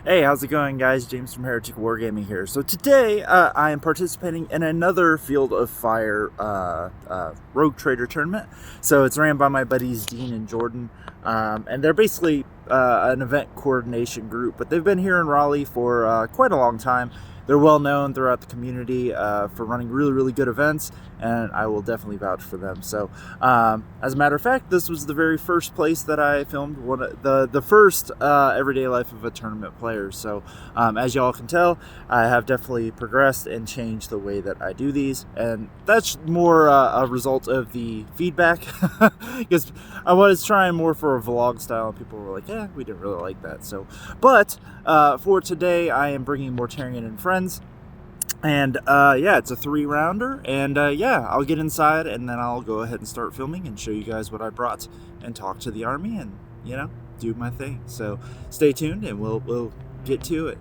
Hey, how's it going, guys? James from Heretic Wargaming here. So today, I am participating in another Field of Fire Rogue Trader tournament. So it's ran by my buddies Dean and Jordan, and they're basically an event coordination group, but they've been here in Raleigh for quite a long time. They're well known throughout the community for running really good events, and I will definitely vouch for them. So, as a matter of fact, this was the very first place that I filmed the first everyday life of a tournament player. So, as y'all can tell, I have definitely progressed and changed the way that I do these, and that's more a result of the feedback because I was trying more for a vlog style, and people were like, "Yeah, we didn't really like that." So, but for today, I am bringing Mortarian and friends. And yeah, it's a 3-rounder, and yeah, I'll get inside and then I'll go ahead and start filming and show you guys what I brought and talk to the army and, you know, do my thing. So stay tuned and we'll get to it.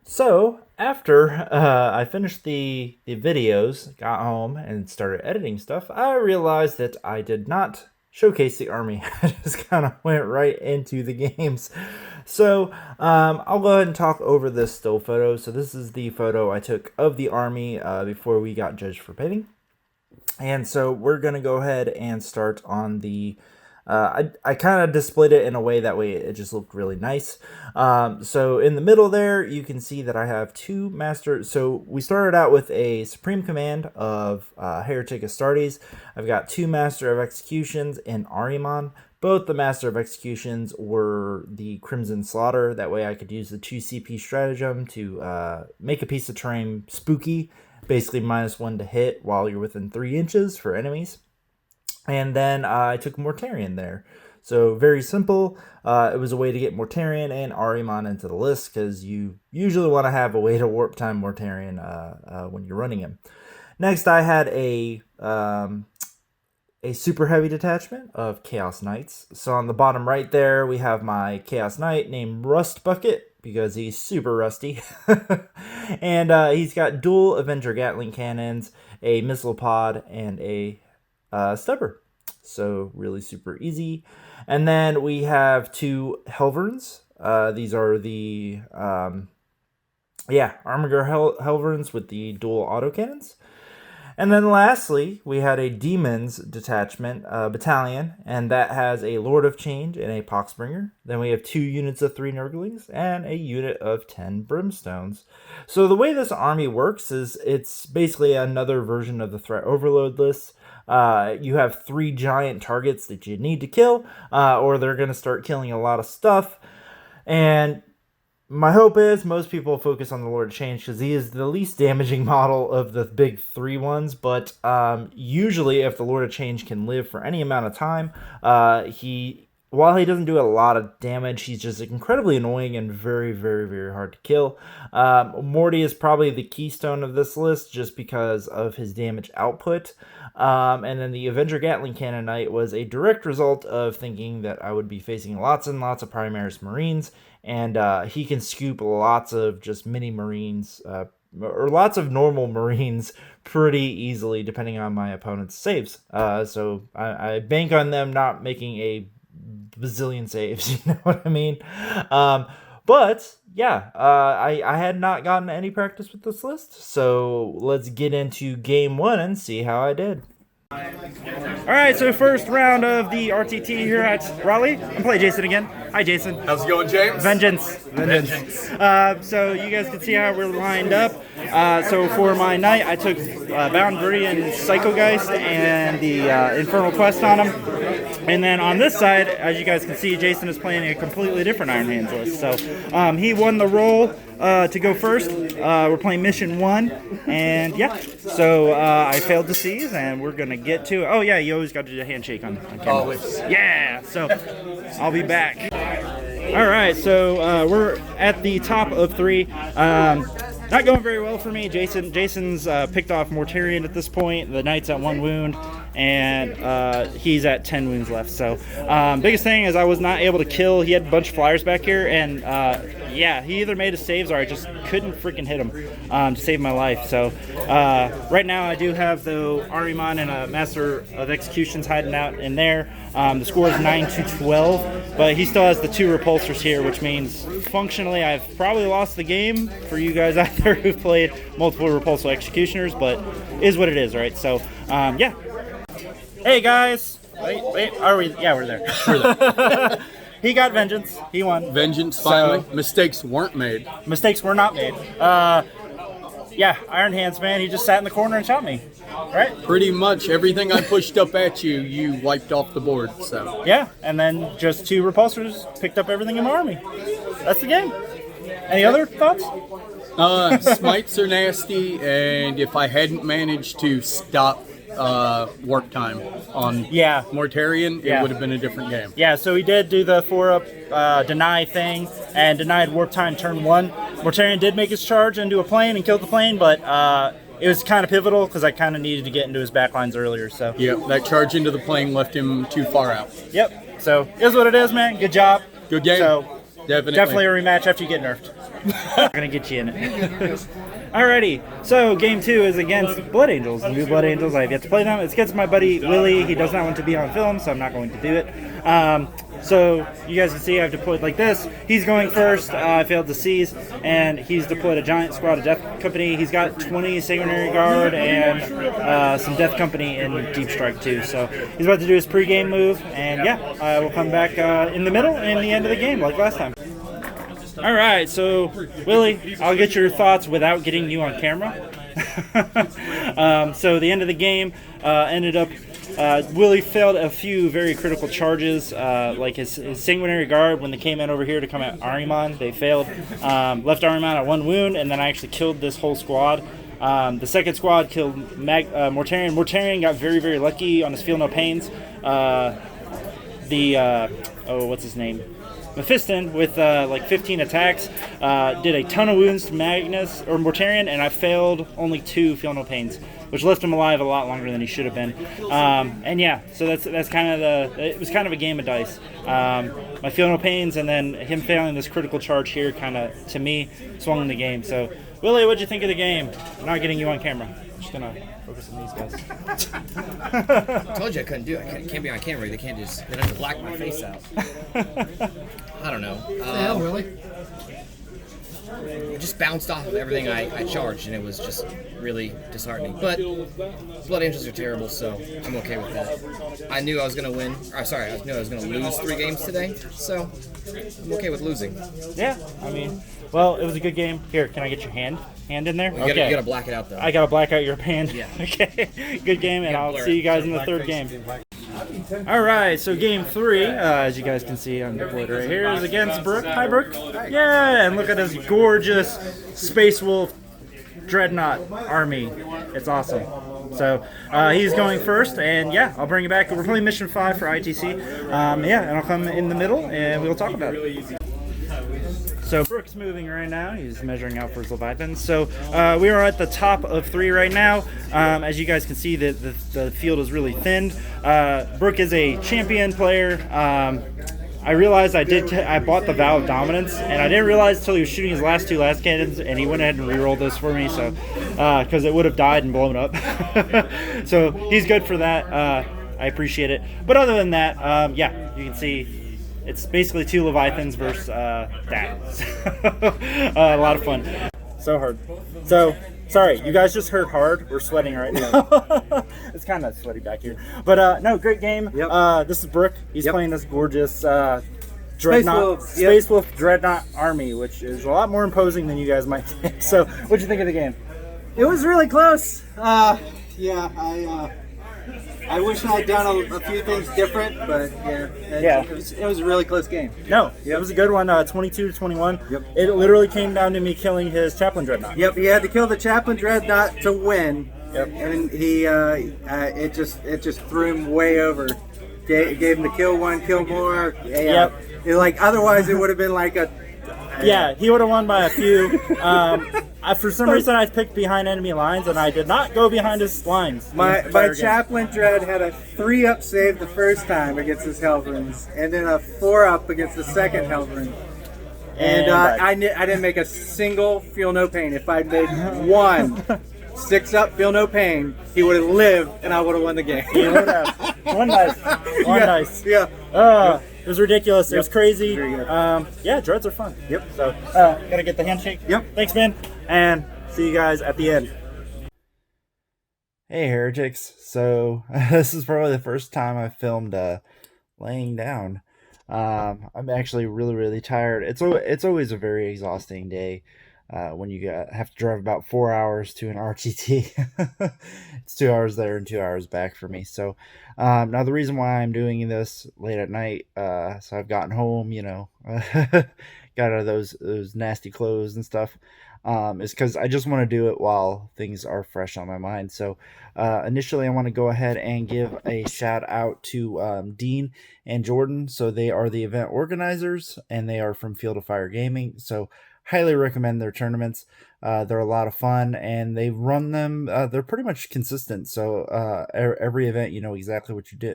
So after I finished the videos, got home and started editing stuff, I realized that I did not showcase the army. I just kind of went right into the games. So I'll go ahead and talk over this still photo. So this is the photo I took of the army before we got judged for painting. And so we're going to go ahead and start on the I kind of displayed it in a way that way it just looked really nice. So in the middle there, you can see that I have 2 masters. So we started out with a Supreme Command of Heretic Astartes. I've got 2 Master of Executions in Ahriman. Both the Master of Executions were the Crimson Slaughter. That way I could use the 2 CP stratagem to make a piece of terrain spooky. Basically -1 to hit while you're within 3 inches for enemies. And then I took Mortarian there. So very simple. It was a way to get Mortarian and Ahriman into the list because you usually want to have a way to warp time Mortarian when you're running him. Next, I had a super heavy detachment of Chaos Knights. So on the bottom right there, we have my Chaos Knight named Rust Bucket because he's super rusty. And he's got dual Avenger Gatling cannons, a missile pod, and a stubber. So really super easy. And then we have 2 Helverns. These are the Armiger Helverns with the dual autocannons. And then lastly, we had a Demons detachment, battalion, and that has a Lord of Change and a Poxbringer. Then we have 2 units of 3 Nurglings and a unit of 10 Brimstones. So the way this army works is it's basically another version of the Threat Overload list. You have 3 giant targets that you need to kill, or they're going to start killing a lot of stuff. And my hope is most people focus on the Lord of Change because he is the least damaging model of the big 3 ones. But usually, if the Lord of Change can live for any amount of time, while he doesn't do a lot of damage, he's just incredibly annoying and very hard to kill. Morty is probably the keystone of this list just because of his damage output. And then the Avenger Gatling Cannon Knight was a direct result of thinking that I would be facing lots and lots of Primaris Marines, and he can scoop lots of just mini Marines, or lots of normal Marines pretty easily depending on my opponent's saves. So I bank on them not making a bazillion saves, you know what I mean? But yeah, I had not gotten any practice with this list, so let's get into game 1 and see how I did. Alright, so first round of the RTT here at Raleigh. I'm playing Jason again. Hi, Jason. How's it going, James? Vengeance. So you guys can see how we're lined up. So for my knight, I took Bound Viridian Psychogeist and the Infernal Quest on him. And then on this side, as you guys can see, Jason is playing a completely different Iron Hands list. So he won the role to go first. We're playing mission 1, and yeah. So I failed to seize, and we're gonna get to it. Oh yeah, you always got to do a handshake on camera. Always. Yeah. So I'll be back. All right. So we're at the top of 3. Not going very well for me. Jason's picked off Mortarian at this point. The knight's at 1 wound. and he's at 10 wounds left. So biggest thing is I was not able to kill. He had a bunch of flyers back here, and yeah, he either made his saves or I just couldn't freaking hit him to save my life. So right now I do have the Ahriman and a Master of Executions hiding out in there. The score is 9-12, but he still has the 2 repulsors here, which means functionally I've probably lost the game for you guys out there who've played multiple repulsor executioners, but is what it is, right? So yeah. Hey guys! Wait, are we? Yeah, we're there. We're there. He got vengeance. He won. Vengeance, finally. So, mistakes weren't made. Mistakes were not made. Yeah, Iron Hands, man. He just sat in the corner and shot me. Right? Pretty much everything I pushed up at you, you wiped off the board. So yeah, and then just 2 repulsors picked up everything in my army. That's the game. Any other thoughts? Smites are nasty, and if I hadn't managed to stop work time on Mortarian, it would have been a different game. Yeah, so he did do the 4-up deny thing and denied warp time turn 1. Mortarian did make his charge into a plane and killed the plane, but it was kind of pivotal because I kind of needed to get into his backlines earlier. So yep, that charge into the plane left him too far out. Yep, so is what it is, man. Good job. Good game. So definitely a rematch after you get nerfed. I'm gonna get you in it. Alrighty, so game 2 is against Blood Angels. New Blood Angels, I have yet to play them. It's against my buddy Willie. He does not want to be on film, so I'm not going to do it. So you guys can see I've deployed like this. He's going first. I failed to seize, and he's deployed a giant squad of Death Company. He's got 20 Sanguinary Guard and some Death Company in Deep Strike too. So he's about to do his pre-game move, and yeah, we'll come back in the middle and the end of the game like last time. All right, so Willie, I'll get your thoughts without getting you on camera. So the end of the game ended up Willie failed a few very critical charges, like his Sanguinary Guard when they came in over here to come at Ahriman. They failed, left Ahriman at 1 wound, and then I actually killed this whole squad. The second squad killed Mortarian. Mortarian got very, very lucky on his Feel No Pains. What's his name? Mephiston with like 15 attacks, did a ton of wounds to Magnus or Mortarian, and I failed only 2 Feel No Pains, which left him alive a lot longer than he should have been. And yeah, so that's kind of it was kind of a game of dice. My Feel No Pains and then him failing this critical charge here kind of, to me, swung the game. So, Willie, what'd you think of the game? I'm not getting you on camera. I'm just gonna focus on these guys. I told you I couldn't do it. I can't be on camera. They don't have to black my face out. I don't know. Yeah, Willie. It just bounced off of everything I charged, and it was just really disheartening. But Blood Angels are terrible, so I'm okay with that. I knew I was going to win. I knew I was going to lose 3 games today, so I'm okay with losing. Yeah, I mean, well, it was a good game. Here, can I get your hand in there? You gotta black it out, though. I gotta black out your hand. Yeah. Okay, good game, and I'll see you guys in the 3rd game. Alright, so game 3, as you guys can see on the board right here, is against Brooke. Hi, Brooke. Yeah, and look at this gorgeous Space Wolf Dreadnought army. It's awesome. So he's going first, and yeah, I'll bring you back. We're playing Mission 5 for ITC. Yeah, and I'll come in the middle, and we'll talk about it. So Brooke's moving right now. He's measuring out for his Leviathan. So we are at the top of 3 right now. As you guys can see, the field is really thinned. Brooke is a champion player. I realized I bought the Vow of Dominance, and I didn't realize until he was shooting his last 2 last cannons, and he went ahead and rerolled those for me, so because it would have died and blown up. So he's good for that. I appreciate it. But other than that, yeah, you can see it's basically 2 Leviathans versus that. A lot of fun. So hard. So, sorry, you guys just heard hard. We're sweating right now. It's kind of sweaty back here. But no, great game. Yep. This is Brooke. He's playing this gorgeous Dreadnought, Space Wolf Dreadnought army, which is a lot more imposing than you guys might think. So, what'd you think of the game? It was really close. I wish I'd done a few things different, but it was a really close game. No, it was a good one, 22-21. Yep. It literally came down to me killing his Chaplain Dreadnought. Yep, he had to kill the Chaplain Dreadnought to win. Yep. And he, it just threw him way over. Gave him the kill 1, kill more. Yep. Like otherwise, it would have been like a Yeah, he would have won by a few. For some reason, I picked behind enemy lines, and I did not go behind his lines. My Chaplain Dread had a 3-up save the first time against his Helverins, and then a 4-up against the second Helverin. And I didn't make a single feel no pain. If I made one 6-up feel no pain, he would have lived, and I would have won the game. He would have. One dice. Yeah. It was ridiculous. It was crazy. Yeah, dreads are fun. Yep. So, gotta get the handshake. Yep. Thanks, man. And see you guys at the end. Hey, Heretics. So, this is probably the first time I've filmed laying down. I'm actually really, really tired. It's always a very exhausting day when you have to drive about 4 hours to an RTT. It's 2 hours there and 2 hours back for me. So, now the reason why I'm doing this late at night, so I've gotten home, got out of those nasty clothes and stuff, is because I just want to do it while things are fresh on my mind. So initially I want to go ahead and give a shout out to Dean and Jordan. So they are the event organizers, and they are from Field of Fire Gaming. So highly recommend their tournaments. They're a lot of fun, and they run them. They're pretty much consistent. So every event, you know exactly what you're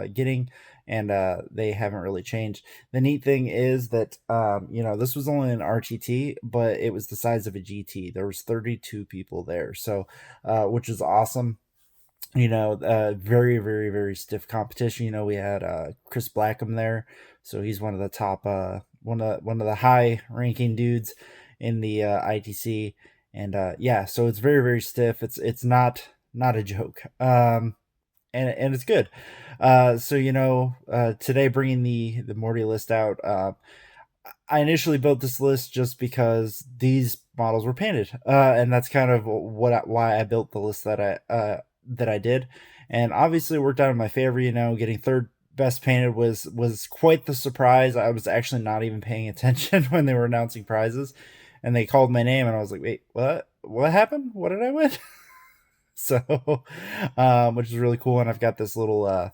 getting, and they haven't really changed. The neat thing is that this was only an RTT, but it was the size of a GT. There was 32 people there, so which is awesome. Very, very, very stiff competition. We had Chris Blackham there, so he's one of the top, one of the high ranking dudes in the ITC, and so it's very, very stiff. It's not a joke, and it's good. Today, bringing the Morty list out, I initially built this list just because these models were painted, and that's kind of why I built the list that I did, and obviously it worked out in my favor. Getting third best painted was quite the surprise. I was actually not even paying attention when they were announcing prizes, and they called my name, and I was like, wait, what happened? What did I win? So which is really cool. And I've got this little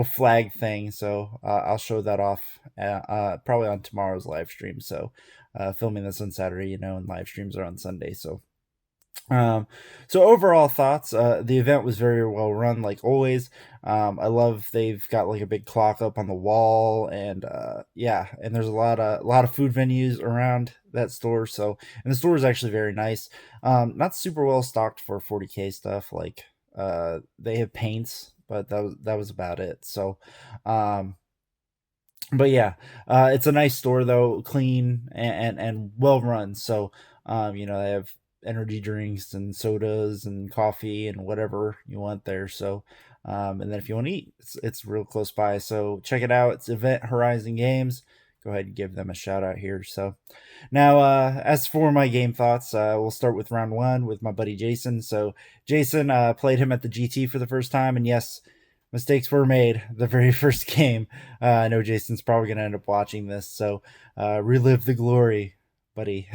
flag thing, so I'll show that off probably on tomorrow's live stream. So filming this on Saturday, and live streams are on Sunday. So overall thoughts, the event was very well run, like always. I love they've got like a big clock up on the wall, and and there's a lot of food venues around that store. So, and the store is actually very nice. Not super well stocked for 40K stuff. Like they have paints, but that was about it. So it's a nice store though, clean and well run. So they have energy drinks and sodas and coffee and whatever you want there. So and then if you want to eat, it's real close by. So check it out. It's Event Horizon Games. Go ahead and give them a shout out here. So now as for my game thoughts, we'll start with round 1 with my buddy Jason. So Jason, played him at the GT for the first time, and yes, mistakes were made the very first game. I know Jason's probably going to end up watching this, so relive the glory, buddy.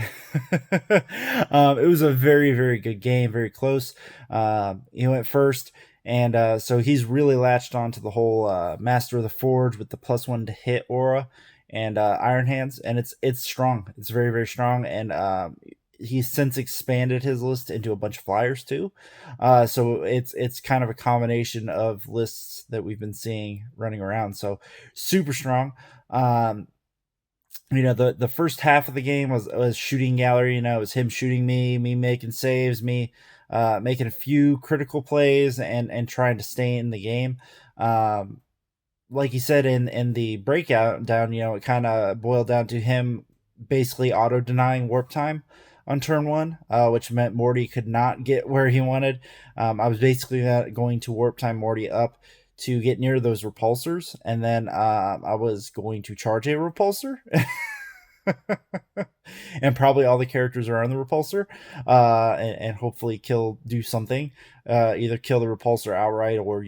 It was a very, very good game, very close. He went first, and so he's really latched on to the whole Master of the Forge with the +1 to hit aura and Iron Hands, and it's strong. It's very, very strong, and he's since expanded his list into a bunch of flyers too. So it's kind of a combination of lists that we've been seeing running around. So super strong. The first half of the game was shooting gallery. It was him shooting me making saves, me making a few critical plays and trying to stay in the game. Like he said in the breakout down, it kind of boiled down to him basically auto denying warp time on turn 1, which meant Morty could not get where he wanted. I was basically going to warp time Morty up to get near those repulsors, and then I was going to charge a repulsor. And probably all the characters are on the repulsor, and hopefully do something, either kill the repulsor outright or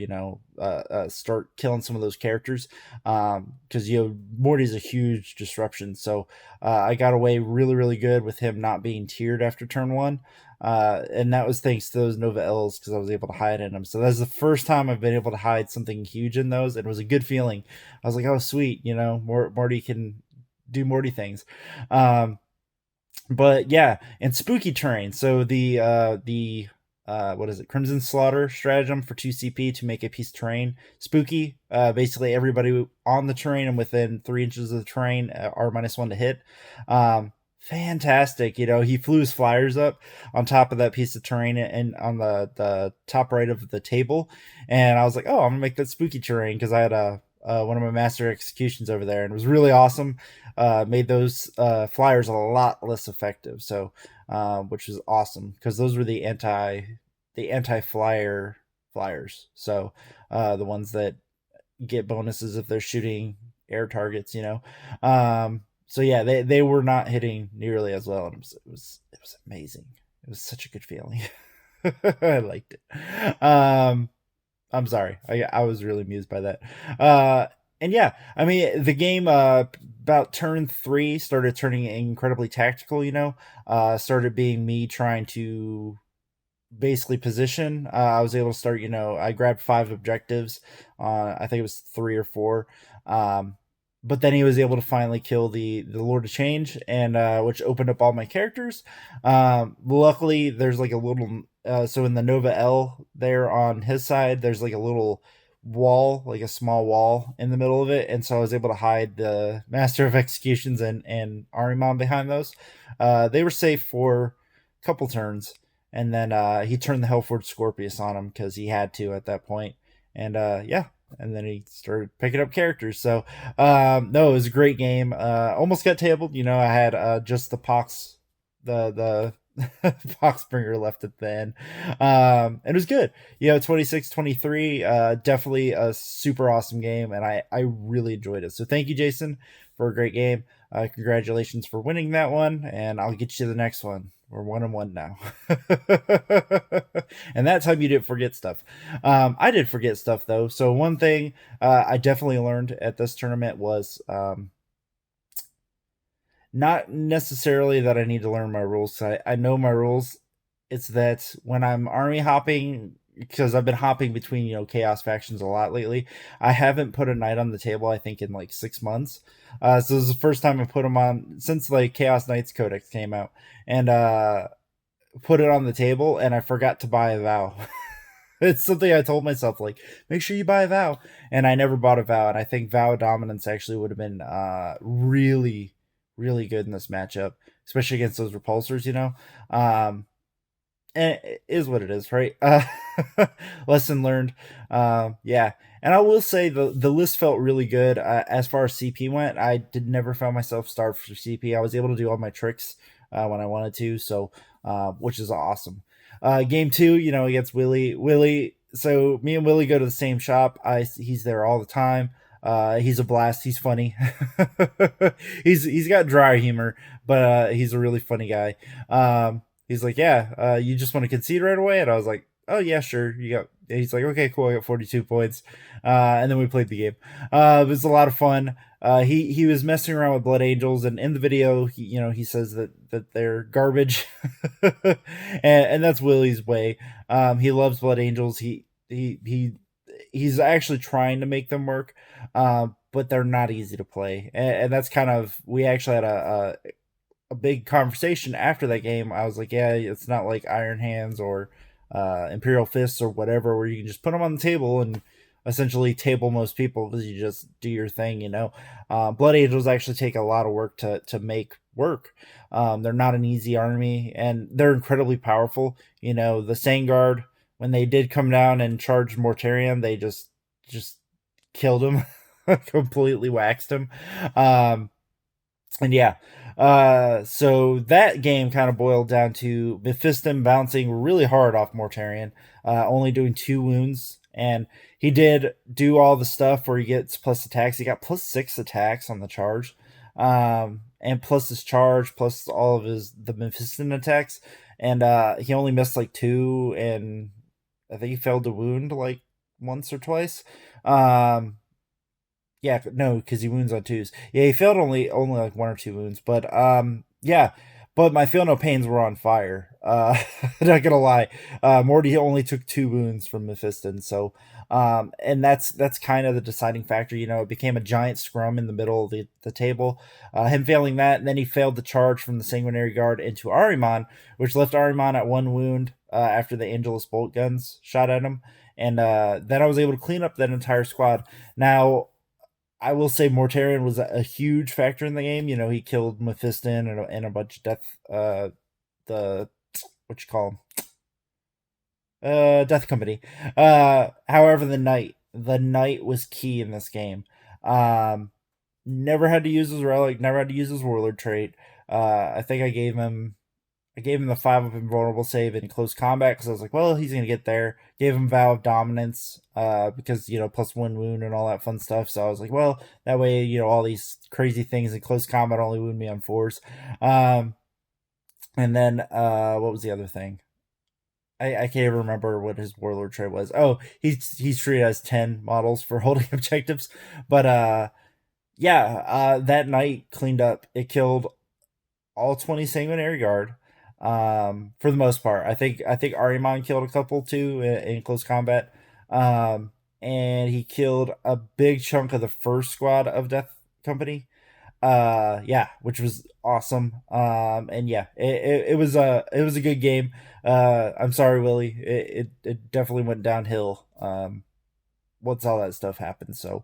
start killing some of those characters, because Morty's a huge disruption. So I got away really, really good with him not being tiered after turn 1, and that was thanks to those Nova L's, because I was able to hide in them. So that's the first time I've been able to hide something huge in those, and it was a good feeling. I was like, oh sweet, Morty can do Morty things. But yeah, and spooky terrain. So the what is it? Crimson Slaughter stratagem for 2 CP to make a piece of terrain spooky. Basically, everybody on the terrain and within 3 inches of the terrain are -1 to hit. Fantastic. He flew his flyers up on top of that piece of terrain and on the top right of the table. And I was like, oh, I'm gonna make that spooky terrain because I had one of my master executions over there, and it was really awesome. Made those flyers a lot less effective. So, which was awesome because those were the anti flyer flyers. So, the ones that get bonuses if they're shooting air targets. So yeah, they were not hitting nearly as well, and it was amazing. It was such a good feeling. I liked it. I'm sorry. I was really amused by that. And yeah, I mean, the game about turn 3 started turning incredibly tactical. Started being me trying to basically position. I was able to start. I grabbed 5 objectives. I think it was 3 or 4. But then he was able to finally kill the Lord of Change, and which opened up all my characters. Luckily, there's like a little. So in the Nova L there on his side, there's like a little wall, like a small wall in the middle of it, and so I was able to hide the Master of Executions and Arimon behind those. They were safe for a couple turns, and then he turned the Hellforge Scorpius on him because he had to at that point, and yeah, and then he started picking up characters. So no, it was a great game. Almost got tabled. I had just the pox, the Poxbringer left at the end. And it was good. 26-23, definitely a super awesome game, and I really enjoyed it. So thank you, Jason, for a great game. Congratulations for winning that one, and I'll get you the next one. We're 1-1 now. And that time you didn't forget stuff. I did forget stuff, though. So one thing I definitely learned at this tournament was not necessarily that I need to learn my rules. I know my rules. It's that when I'm army hopping, because I've been hopping between chaos factions a lot lately, I haven't put a knight on the table, I think, in like 6 months. So this is the first time I put them on since like Chaos Knights Codex came out, and put it on the table, and I forgot to buy a vow. It's something I told myself, like, make sure you buy a vow, and I never bought a vow. And I think vow dominance actually would have been really, really good in this matchup, especially against those repulsors. And it is what it is, right? Lesson learned. Yeah, and I will say the list felt really good as far as CP went. I did never found myself starved for CP. I was able to do all my tricks when I wanted to, so which is awesome. Game 2, against Willie. So me and Willie go to the same shop. He's there all the time. He's a blast. He's funny. He's got dry humor, but he's a really funny guy. He's like, yeah, you just want to concede right away? And I was like, oh, yeah, sure. He's like, okay, cool. I got 42 points. And then we played the game. It was a lot of fun. He was messing around with Blood Angels, and in the video, he says that they're garbage. and that's Willie's way. He loves Blood Angels. He's actually trying to make them work, but they're not easy to play. And that's kind of, we actually had a big conversation after that game. I was like, yeah, it's not like Iron Hands or Imperial Fists or whatever, where you can just put them on the table and essentially table most people because you just do your thing. Blood Angels actually take a lot of work to make work. They're not an easy army, and they're incredibly powerful. The Sangard, when they did come down and charge Mortarian, they just killed him, completely waxed him. And yeah, so that game kind of boiled down to Mephiston bouncing really hard off Mortarian, only doing 2 wounds. And he did do all the stuff where he gets plus attacks. He got plus 6 attacks on the charge, and plus his charge, plus all of the Mephiston attacks. And he only missed like 2, and I think he failed to wound like once or twice. Yeah, no, because he wounds on 2s. Yeah, he failed only like 1 or 2 wounds. But yeah, but my feel no pains were on fire. Not gonna lie, Morty only took 2 wounds from Mephiston, so and that's kind of the deciding factor. It became a giant scrum in the middle of the table. Him failing that, and then he failed the charge from the Sanguinary Guard into Ahriman, which left Ahriman at 1 wound after the Angelus bolt guns shot at him, and then I was able to clean up that entire squad. Now, I will say Mortarian was a huge factor in the game. He killed Mephiston and a bunch of death. The what you call them? Death Company. However, the knight was key in this game. Never had to use his relic. Never had to use his warlord trait. I think I gave him the 5-up invulnerable save in close combat because I was like, well, he's gonna get there. Gave him Vow of Dominance because plus 1 wound and all that fun stuff. So I was like, well, that way all these crazy things in close combat only wound me on 4s. And then what was the other thing? I can't remember what his warlord trait was. Oh, he's treated as 10 models for holding objectives, but that night cleaned up. It killed all 20 Sanguinary Guard. For the most part, I think Ahriman killed a couple too in close combat, and he killed a big chunk of the first squad of Death Company, which was awesome. And it was a good game. I'm sorry, Willie, it definitely went downhill once all that stuff happened. So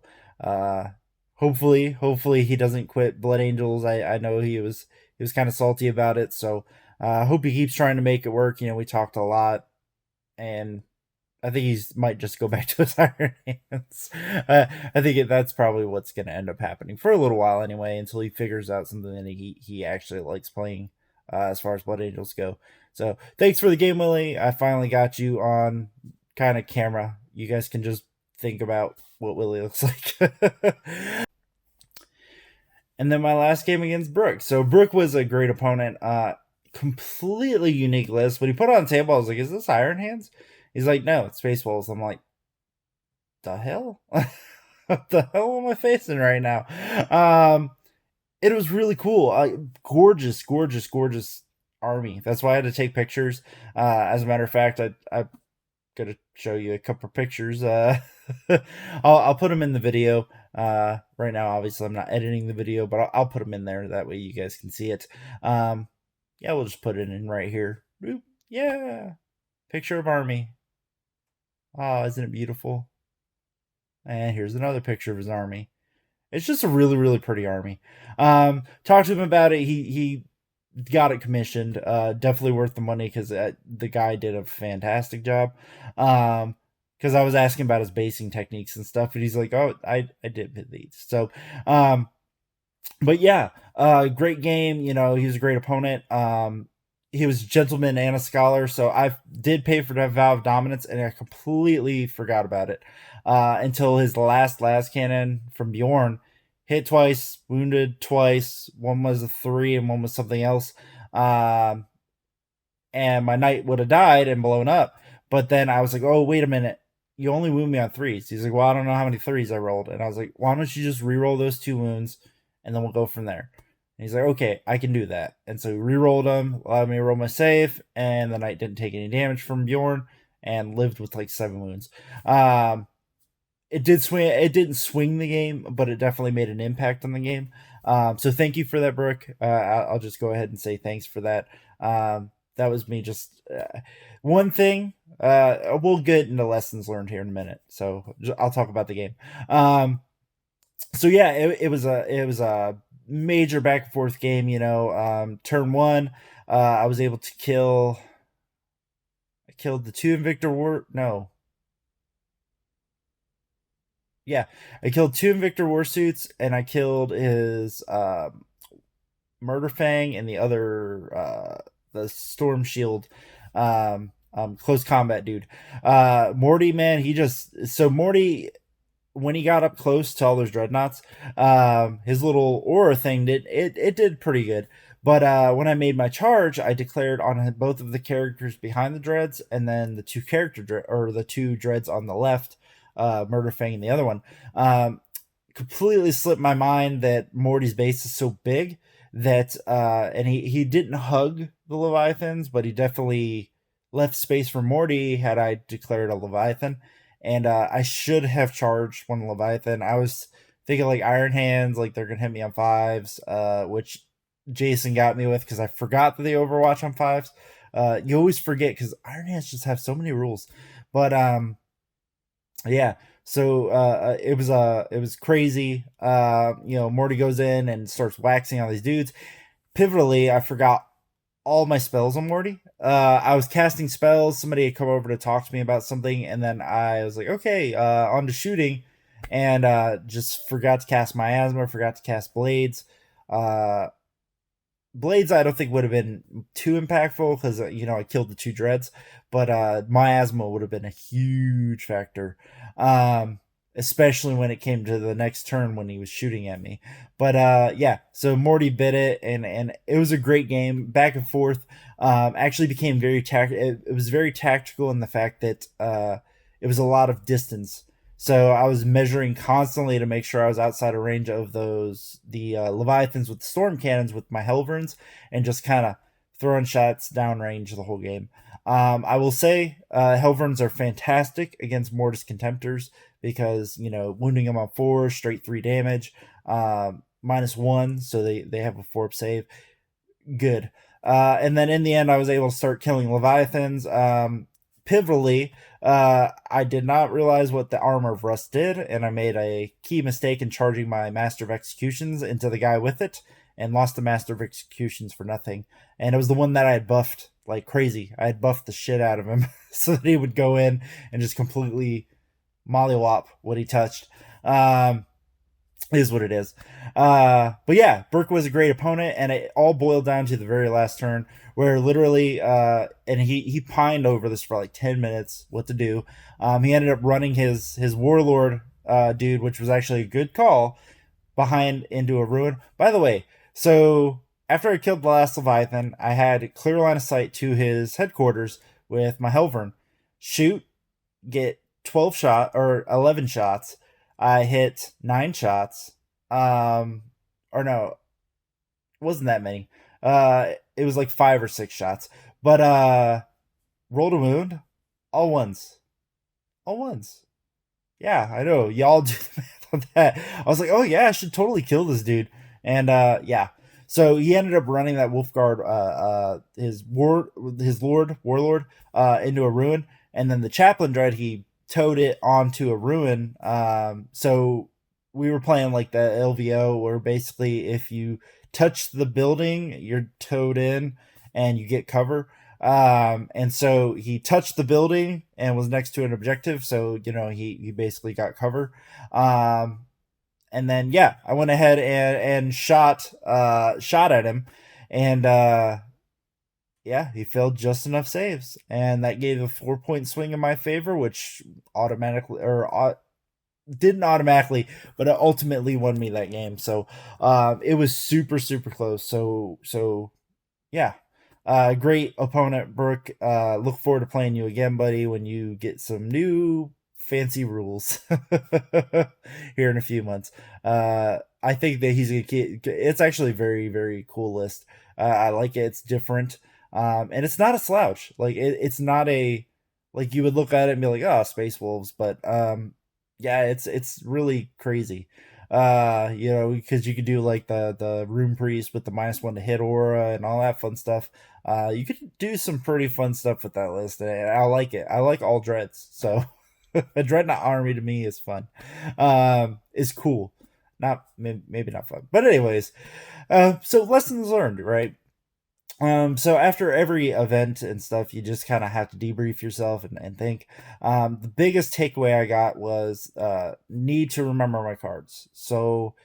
hopefully he doesn't quit Blood Angels. I know he was kind of salty about it, so I hope he keeps trying to make it work. We talked a lot, and I think he might just go back to his Iron Hands. I think that's probably what's going to end up happening for a little while anyway, until he figures out something that he actually likes playing as far as Blood Angels go. So thanks for the game, Willie. I finally got you on kind of camera. You guys can just think about what Willie looks like. And then my last game against Brooke. So Brooke was a great opponent. Completely unique list. When he put it on the table, I was like, is this Iron Hands? He's like, no, it's Space Wolves. I'm like, the hell? What the hell am I facing right now? It was really cool. Gorgeous army. That's why I had to take pictures. As a matter of fact, I'm going to show you a couple pictures. I'll put them in the video. Right now, obviously, I'm not editing the video, but I'll put them in there. That way you guys can see it. We'll just put it in right here. Boop. Yeah. Picture of army. Oh, isn't it beautiful? And here's another picture of his army. It's just a really, really pretty army. Talked to him about it. He got it commissioned. Definitely worth the money because the guy did a fantastic job. Because I was asking about his basing techniques and stuff, and he's like, oh, I did these. So, but yeah, great game. He was a great opponent. He was a gentleman and a scholar, so I did pay for that Vow of Dominance, and I completely forgot about it until his last cannon from Bjorn hit twice, wounded twice. One was a 3 and one was something else. And my knight would have died and blown up. But then I was like, oh, wait a minute. You only wound me on 3s. He's like, well, I don't know how many 3s I rolled. And I was like, why don't you just re-roll those 2 wounds, and then we'll go from there. And he's like, okay, I can do that. And so he re-rolled them, allowed me to roll my save, and the knight didn't take any damage from Bjorn and lived with like 7 wounds. It didn't swing the game, but it definitely made an impact on the game. So thank you for that, Brooke. I'll just go ahead and say thanks for that. That was me just one thing. We'll get into lessons learned here in a minute. So I'll talk about the game. So yeah, it was a major back and forth game. Turn 1, I was able to kill. I killed the 2 Invictor War. No. Yeah, I killed 2 Invictor Warsuits, and I killed his Murder Fang and the other the Storm Shield close combat dude. Morty, man, Morty, when he got up close to all those dreadnoughts, his little aura thing did pretty good. But when I made my charge, I declared on both of the characters behind the dreads, and then the 2 the 2 dreads on the left, Murder Fang and the other one. Completely slipped my mind that Morty's base is so big that and he didn't hug the Leviathans, but he definitely left space for Morty had I declared a Leviathan. And I should have charged one Leviathan. I was thinking like Iron Hands, like they're gonna hit me on fives, which Jason got me with because I forgot that they Overwatch on fives. You always forget because Iron Hands just have so many rules. But yeah, so it was crazy. Morty goes in and starts waxing on these dudes. Pivotally, I forgot all my spells on Morty. I was casting spells. Somebody had come over to talk to me about something, and then I was like, okay, on to shooting, and just forgot to cast Miasma, forgot to cast Blades. Uh, Blades, I don't think would have been too impactful because I killed the 2 dreads, but Miasma would have been a huge factor, especially when it came to the next turn when he was shooting at me. But yeah, so Morty bit it, and it was a great game, back and forth. Actually became very it was very tactical in the fact that it was a lot of distance. So I was measuring constantly to make sure I was outside of range of the Leviathans with the storm cannons with my Helverns, and just kind of throwing shots downrange the whole game. I will say Helverns are fantastic against Mortis Contemptors because wounding them on 4 straight 3 damage, -1, so they have a 4-up save. Good. And then in the end, I was able to start killing Leviathans. Pivotally, I did not realize what the Armor of Rust did, and I made a key mistake in charging my Master of Executions into the guy with it, and lost the Master of Executions for nothing. And it was the one that I had buffed like crazy. I had buffed the shit out of him so that he would go in and just completely mollywop what he touched. Is what it is. But yeah, Burke was a great opponent, and it all boiled down to the very last turn where literally and he pined over this for like 10 minutes what to do. He ended up running his warlord dude, which was actually a good call, behind into a ruin. By the way, so after I killed the last Leviathan, I had clear line of sight to his headquarters with my Helvern. Shoot, get 12 shot or 11 shots. I hit 9 shots. Or no, it wasn't that many. It was like 5 or 6 shots. But rolled a wound, all ones. All ones. Yeah, I know. Y'all do the math on that. I was like, oh yeah, I should totally kill this dude. And yeah. So he ended up running that Wolfguard, his warlord, into a ruin, and then the chaplain dread, he towed it onto a ruin. So we were playing like the LVO, where basically if you touch the building, you're towed in and you get cover. And so he touched the building and was next to an objective, so he basically got cover. And then yeah, I went ahead and shot at him, and yeah, he failed just enough saves, and that gave a 4-point swing in my favor, which automatically didn't automatically, but it ultimately won me that game. So it was super super close. So yeah, great opponent, Brooke. Look forward to playing you again, buddy, when you get some new fancy rules here in a few months. I think that he's it's actually a very very cool list. I like it. It's different, and it's not a slouch. Like it's not a, like you would look at it and be like, oh, Space Wolves, but yeah, it's really crazy. Because you could do like the Rune Priest with the -1 to hit aura and all that fun stuff. You could do some pretty fun stuff with that list, and I like it. I like all dreads, so a Dreadnought army to me is fun. Is cool. Not maybe not fun, but anyways. So lessons learned, right? So after every event and stuff, you just kind of have to debrief yourself and think. The biggest takeaway I got was need to remember my cards. So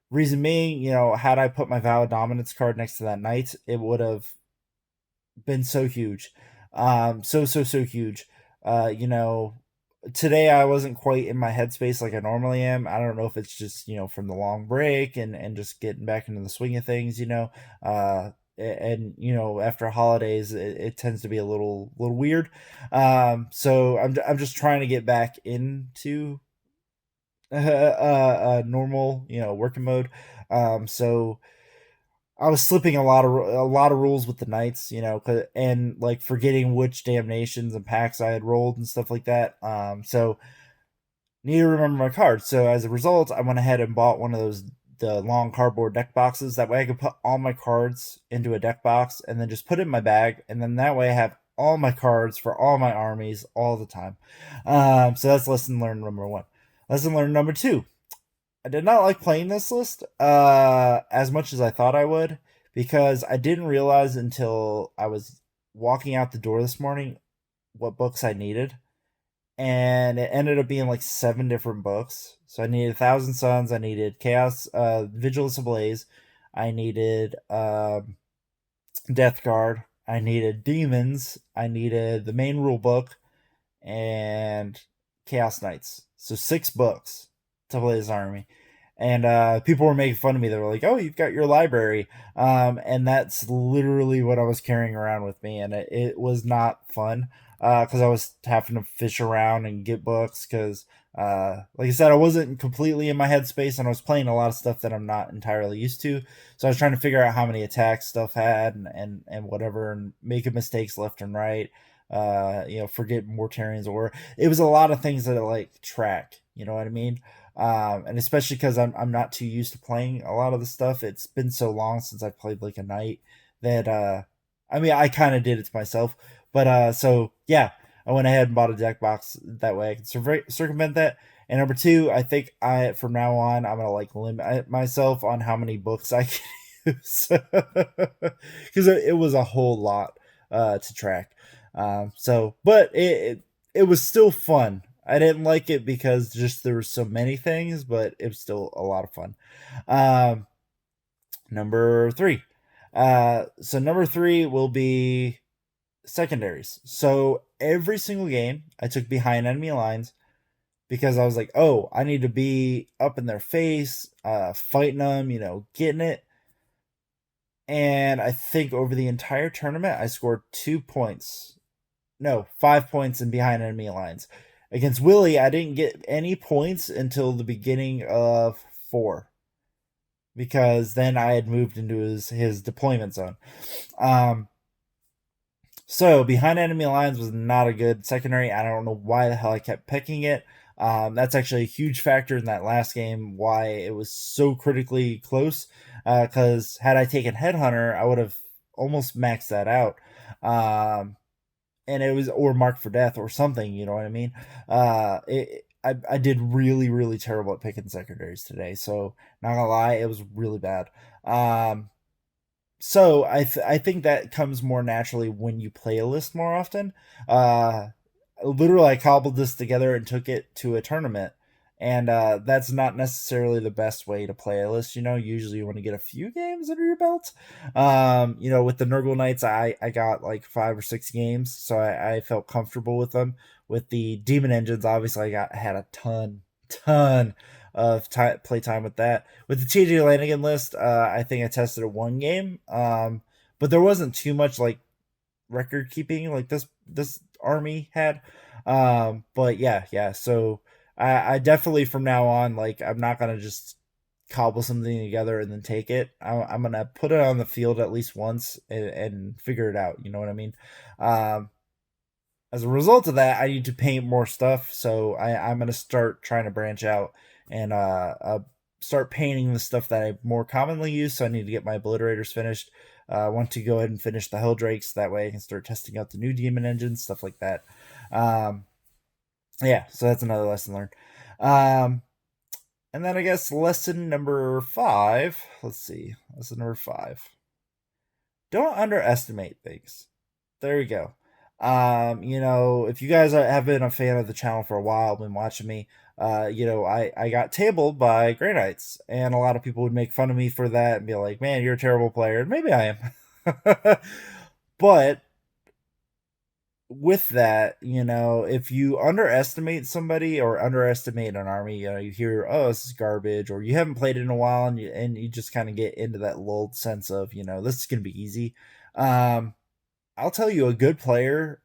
reason being, had I put my Vow of Dominance card next to that knight, it would have been so huge. So huge. Today I wasn't quite in my headspace like I normally am. I don't know if it's just, from the long break and just getting back into the swing of things, and after holidays it tends to be a little weird. So I'm just trying to get back into normal working mode. So I was slipping a lot of rules with the knights, and like forgetting which damnations and packs I had rolled and stuff like that. So need to remember my cards. So as a result, I went ahead and bought one of the long cardboard deck boxes. That way I could put all my cards into a deck box and then just put it in my bag. And then that way I have all my cards for all my armies all the time. So that's lesson learned number 1. Lesson learned number 2. I did not like playing this list as much as I thought I would, because I didn't realize until I was walking out the door this morning what books I needed. And it ended up being like 7 different books. So I needed 1,000 Suns, I needed Chaos, Vigilance Ablaze, I needed Death Guard, I needed Demons, I needed the main rule book, and Chaos Knights. So 6 books to play this army. And people were making fun of me. They were like, "Oh, you've got your library," and that's literally what I was carrying around with me, and it was not fun because I was having to fish around and get books. Because, like I said, I wasn't completely in my headspace, and I was playing a lot of stuff that I'm not entirely used to. So I was trying to figure out how many attacks stuff had, and whatever, and making mistakes left and right. Forget Mortarians, or it was a lot of things that I like track. You know what I mean? And especially because I'm not too used to playing a lot of the stuff. It's been so long since I played like a knight that I kind of did it to myself. But so yeah, I went ahead and bought a deck box that way I can circumvent that. And number 2, I think from now on I'm gonna like limit myself on how many books I can use because it was a whole lot to track. But it was still fun. I didn't like it because just there were so many things, but it was still a lot of fun. Number 3. So number 3 will be secondaries. So every single game I took behind enemy lines because I was like, oh, I need to be up in their face, fighting them, getting it. And I think over the entire tournament, I scored 2 points. No, 5 points in behind enemy lines. Against Willie, I didn't get any points until the beginning of 4. Because then I had moved into his deployment zone. So behind enemy lines was not a good secondary. I don't know why the hell I kept picking it. That's actually a huge factor in that last game, why it was so critically close. Because had I taken Headhunter, I would have almost maxed that out. And it was, or Marked for Death or something, you know what I mean? I did really, really terrible at picking secondaries today. So not gonna lie, it was really bad. So I think that comes more naturally when you play a list more often. Literally, I cobbled this together and took it to a tournament, and that's not necessarily the best way to play a list. Usually you want to get a few games under your belt. With the Nurgle Knights, I got like 5 or 6 games, so I felt comfortable with them. With the Demon Engines, obviously, I had a ton of play time with that. With the TJ Lanigan list, I think I tested it 1 game, but there wasn't too much like record keeping like this army had. But yeah. So I definitely from now on, like, I'm not gonna just cobble something together and then take it. I'm gonna put it on the field at least once and figure it out. You know what I mean? As a result of that, I need to paint more stuff. So I'm gonna start trying to branch out and start painting the stuff that I more commonly use. So I need to get my obliterators finished. I want to go ahead and finish the Helldrakes. That way I can start testing out the new demon engines, stuff like that. Yeah, so that's another lesson learned. And then I guess lesson number 5. Let's see. Lesson number 5. Don't underestimate things. There we go. If you guys have been a fan of the channel for a while, been watching me, I got tabled by Grey Knights, and a lot of people would make fun of me for that and be like, man, you're a terrible player. And maybe I am. But with that, if you underestimate somebody or underestimate an army, you hear, oh, this is garbage, or you haven't played it in a while, and you just kind of get into that lulled sense of, this is going to be easy. I'll tell you, a good player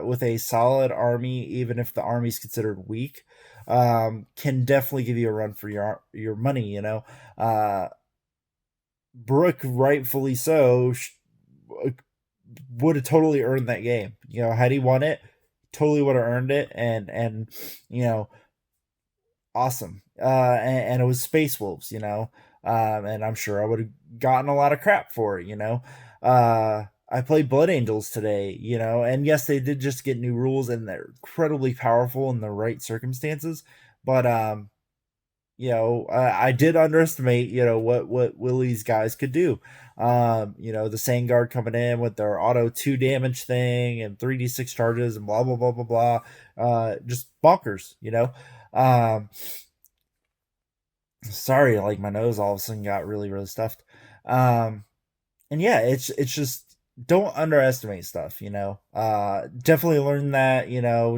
with a solid army, even if the army's considered weak, can definitely give you a run for your money. Brooke, rightfully so, would have totally earned that game. Had he won it, totally would have earned it, and awesome. And it was Space Wolves, and I'm sure I would have gotten a lot of crap for it. I played Blood Angels today, and yes, they did just get new rules, and they're incredibly powerful in the right circumstances. But I did underestimate, what Willie's guys could do. The Sangard coming in with their auto 2 damage thing and 3d6 charges and blah blah blah blah blah. Just bonkers, sorry, like my nose all of a sudden got really, really stuffed. And yeah, it's just don't underestimate stuff, definitely learn that,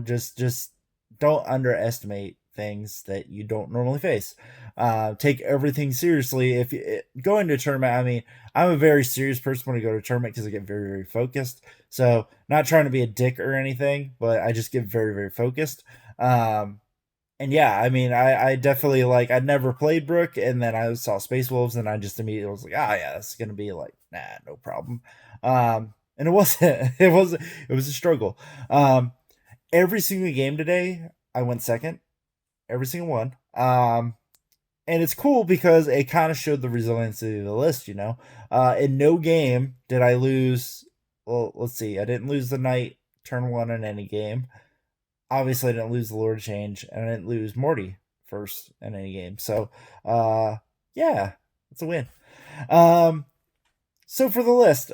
just don't underestimate things that you don't normally face. Take everything seriously. If you go into a tournament, I mean, I'm a very serious person when I go to a tournament because I get very, very focused. So not trying to be a dick or anything, but I just get very, very focused. And yeah, I mean, I definitely I'd never played Brook, and then I saw Space Wolves, and I just immediately was like, yeah, it's gonna be nah, no problem. And it wasn't. It was a struggle. Every single game today, I went second. Every single one. And it's cool because it kind of showed the resiliency of the list. In no game did I lose. Well, let's see. I didn't lose the Knight turn 1 in any game. Obviously, I didn't lose the Lord of Change, and I didn't lose Morty first in any game. So, yeah, it's a win. So for the list,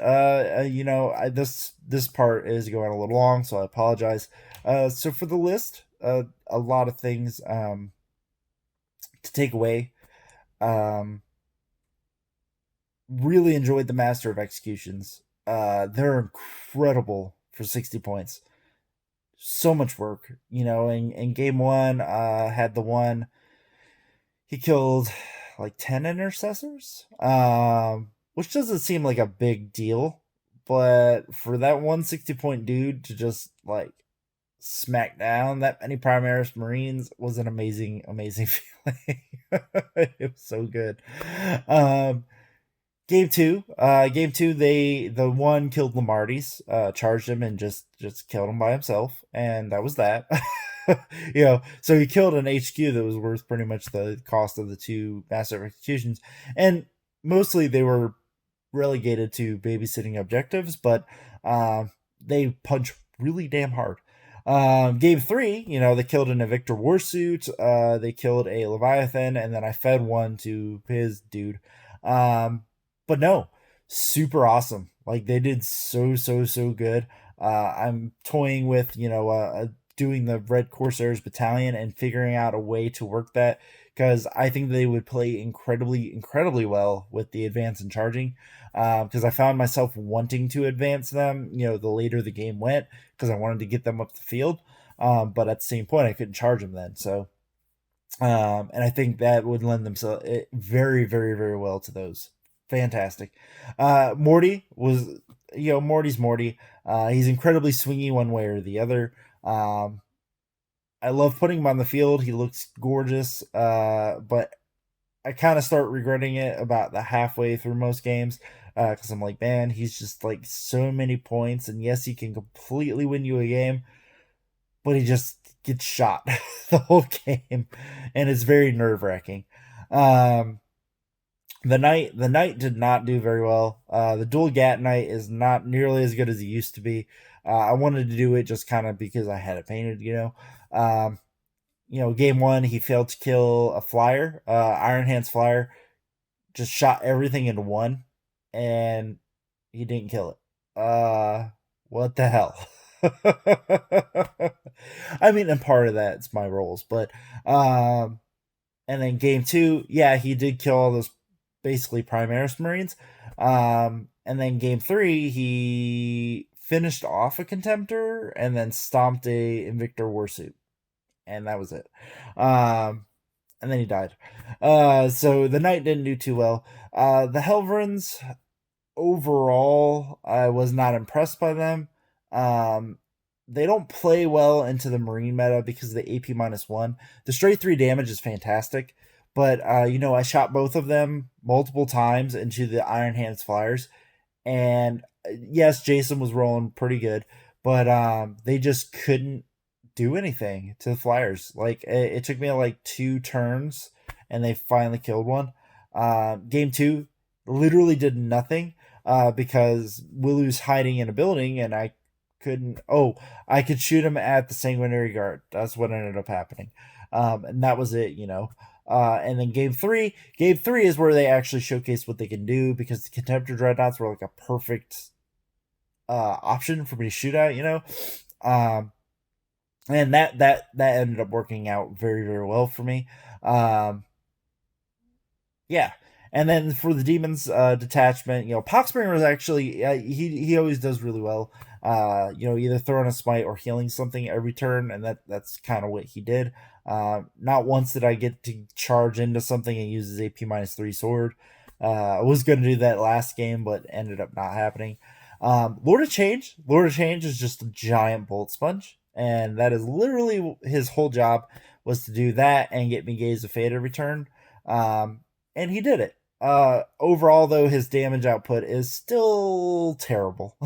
this part is going a little long, so I apologize. So for the list, a lot of things to take away. Really enjoyed the Master of Executions. They're incredible for 60 points. So much work, in game 1, had the one he killed 10 intercessors, which doesn't seem like a big deal, but for that 160-point dude to just smack down that many Primaris Marines was an amazing feeling. It was so good. Game two, the one killed Lamarty's, charged him and just killed him by himself, and that was that. So he killed an HQ that was worth pretty much the cost of the 2 massive executions, and mostly they were relegated to babysitting objectives, but they punch really damn hard. Game 3, they killed an Evictor Warsuit, they killed a Leviathan, and then I fed one to his dude. But no, super awesome. They did so good. I'm toying with, doing the Red Corsairs Battalion and figuring out a way to work that, because I think they would play incredibly well with the advance and charging. Because I found myself wanting to advance them, the later the game went, because I wanted to get them up the field. But at the same point, I couldn't charge them then. So, and I think that would lend themselves very, very, very well to those. Fantastic. Morty was, Morty's Morty. He's incredibly swingy one way or the other. I love putting him on the field. He looks gorgeous. But I kind of start regretting it about the halfway through most games. Because I'm like, man, he's just so many points. And yes, he can completely win you a game, but he just gets shot the whole game. And it's very nerve wracking. The Knight did not do very well. The Dual Gat Knight is not nearly as good as he used to be. I wanted to do it just kind of because I had it painted, game 1, he failed to kill a flyer, Iron Hands flyer, just shot everything into one, and he didn't kill it. What the hell? I mean, and part of that's my rolls, but, and then game 2, yeah, he did kill all those basically Primaris Marines. And then game 3, he finished off a Contemptor and then stomped a Invictor Warsuit. And that was it. And then he died. So the Knight didn't do too well. The Helverins, overall, I was not impressed by them. They don't play well into the Marine meta because of the AP -1. The straight 3 damage is fantastic, But I shot both of them multiple times into the Iron Hands Flyers, and yes, Jason was rolling pretty good, but they just couldn't do anything to the Flyers. Like it took me like 2 turns, and they finally killed one. Game 2 literally did nothing because Willow's hiding in a building, and I couldn't. Oh, I could shoot him at the Sanguinary Guard. That's what ended up happening, and that was it. And then game three is where they actually showcase what they can do, because the Contemptor Dreadnoughts were like a perfect option for me to shoot at, and that ended up working out very, very well for me. Yeah. And then for the Demons detachment, Poxbringer was actually he always does really well. Either throwing a smite or healing something every turn, and that's kind of what he did. Not once did I get to charge into something and use his AP -3 sword. I was going to do that last game, but ended up not happening. Lord of Change is just a giant bullet sponge, and that is literally his whole job, was to do that and get me Gaze of Fate every turn. And he did it. Overall, though, his damage output is still terrible.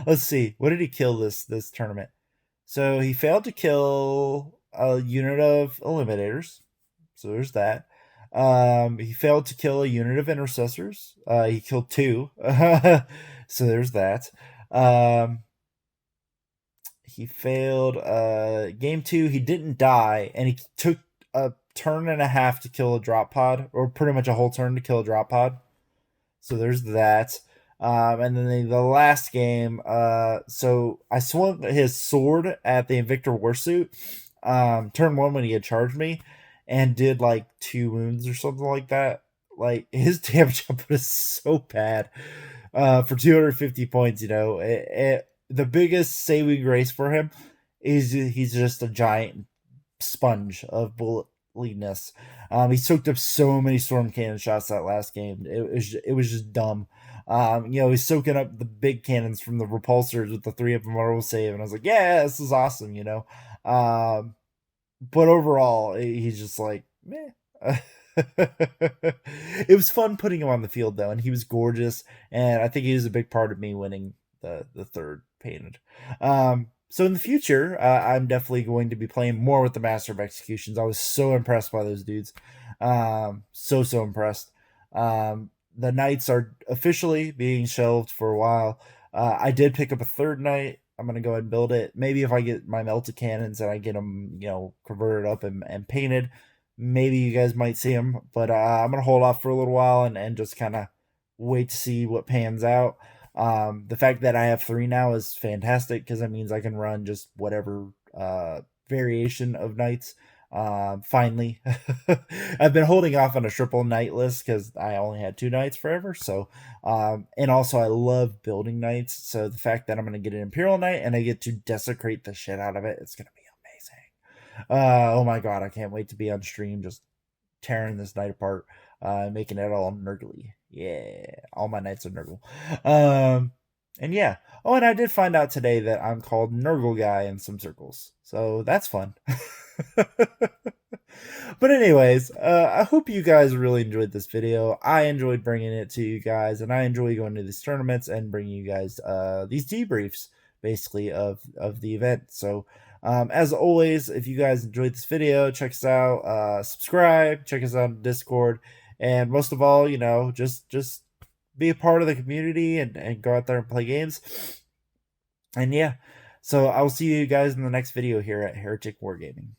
Let's see. What did he kill this tournament? So he failed to kill a unit of Eliminators. So there's that. He failed to kill a unit of Intercessors. He killed 2. So there's that. He failed game 2. He didn't die, and he took a turn and a half to kill a drop pod, or pretty much a whole turn to kill a drop pod. So there's that. And then the last game, so I swung his sword at the Invictor Warsuit, turn 1 when he had charged me, and did like 2 wounds or something like that. Like, his damage output is so bad. For 250 points, the biggest saving grace for him is he's just a giant sponge of bulletliness. He soaked up so many storm cannon shots that last game. It was just dumb. He's soaking up the big cannons from the repulsors with the 3 of them roll save, and I was like, yeah, this is awesome, but overall, he's just like, meh. It was fun putting him on the field, though, and he was gorgeous, and I think he was a big part of me winning the third painted. So in the future, I'm definitely going to be playing more with the Master of Executions. I was so impressed by those dudes. So impressed. The Knights are officially being shelved for a while. I did pick up a third Knight. I'm going to go ahead and build it. Maybe if I get my melted cannons and I get them, converted up and painted, maybe you guys might see them. But I'm going to hold off for a little while and just kind of wait to see what pans out. The fact that I have 3 now is fantastic, because that means I can run just whatever variation of Knights. Finally. I've been holding off on a triple Knight list because I only had 2 Knights forever. So and also I love building Knights, so the fact that I'm going to get an Imperial Knight and I get to desecrate the shit out of it, it's going to be amazing. Oh my god, I can't wait to be on stream just tearing this Knight apart, making it all Nurgly. Yeah, all my Knights are Nurgle. And yeah. Oh, and I did find out today that I'm called Nurgle Guy in some circles, so that's fun. But anyways, I hope you guys really enjoyed this video. I enjoyed bringing it to you guys, and I enjoy going to these tournaments and bringing you guys these debriefs, basically, of the event. So as always, if you guys enjoyed this video, check us out, subscribe, check us out on Discord, and most of all, just be a part of the community and go out there and play games. And yeah, so I will see you guys in the next video here at Heretic Wargaming.